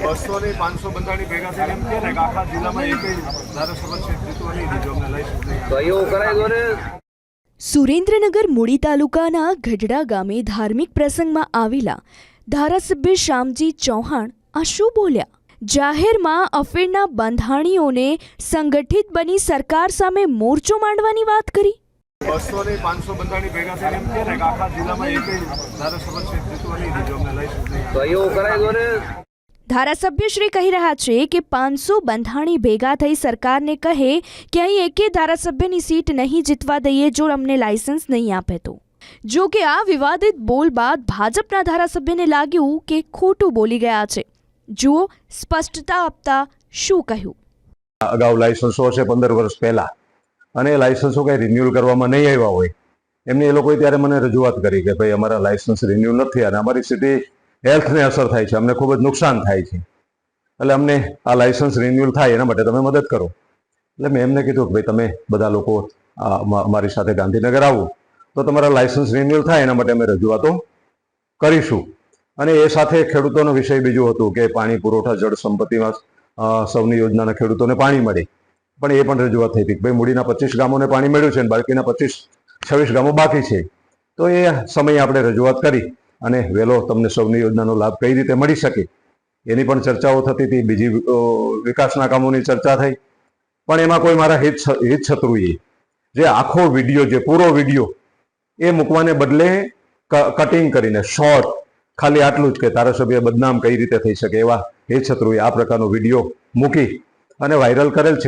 200 ને 500 બંધાણી ભેગા થઈને એમ કહે ને કે આખા જિલ્લામાં એક ધારાસભા સીટ જીતવા નહીં દીધો અમને લાયસન્સ નહીં. તો એવું કરાય દો ને. સુરેન્દ્રનગર મૂડી તાલુકાના ગઢડા ગામે ધાર્મિક પ્રસંગમાં આવેલા ધારાસભ્ય શ્યામજી ચૌહાણ આ શું બોલ્યા? જાહેરમાં અફીણના બંધાણીઓને સંગઠિત બની સરકાર સામે મોરચો માંડવાની વાત કરી. 200 ને 500 બંધાણી ભેગા થઈને એમ કહે ને કે આખા જિલ્લામાં એક ધારાસભા સીટ જીતવા નહીં દીધો અમને લાયસન્સ નહીં. તો એવું કરાય દો ને. ધારાસભ્યશ્રી કહી રહ્યા છે કે 500 બંધાણી ભેગા થઈ સરકારને કહે કે અહીં એકે ધારાસભ્યની સીટ નહીં જીતવા દઈએ જો અમને લાયસન્સ નહીં આપે તો. જો કે આ વિવાદિત બોલ બાદ ભાજપના ધારાસભ્યને લાગ્યું કે ખોટું બોલી ગયા છે. જુઓ સ્પષ્ટતા આપતા શું કહ્યું. અગાઉ લાયસન્સો છે 15 વર્ષ પહેલા, અને એ લાયસન્સો કંઈ રિન્યુઅલ કરવામાં નહીં આવ્યા હોય એમને એ લોકોએ ત્યારે મને રજૂઆત કરી કે ભાઈ અમારા લાયસન્સ રિન્યુ નથી અને અમારી સિટી હેલ્થને અસર થાય છે, અમને ખૂબ જ નુકસાન થાય છે, એટલે અમને આ લાયસન્સ રિન્યુઅલ થાય એના માટે તમે મદદ કરો. એટલે મેં એમને કીધું કે ભાઈ તમે બધા લોકો અમારી સાથે ગાંધીનગર આવો તો તમારા લાયસન્સ રિન્યુઅલ થાય એના માટે અમે રજૂઆતો કરીશું. અને એ સાથે ખેડૂતોનો વિષય બીજું હતું કે પાણી પુરવઠા જળ સંપત્તિમાં સૌની યોજનાના ખેડૂતોને પાણી મળે, પણ એ પણ રજૂઆત થઈ હતી કે ભાઈ મૂડીના 25 ગામોને પાણી મળ્યું છે અને બાકીના 26 ગામો બાકી છે. તો એ સમયે આપણે રજૂઆત કરી અને વહેલો તમને સૌની યોજનાનો લાભ કઈ રીતે મળી શકે એની પણ ચર્ચાઓ થતી હતી. બીજી વિકાસના કામોની ચર્ચા થઈ, પણ એમાં કોઈ મારા હિત શત્રુએ જે આખો વિડીયો, જે પૂરો વિડીયો એ મૂકવાને બદલે કટિંગ કરીને શોર્ટ ખાલી આટલું જ કે ધારાસભ્ય બદનામ કઈ રીતે થઈ શકે એવા હિત શત્રુએ આ પ્રકારનો વિડીયો મૂકી અને વાયરલ કરેલ છે.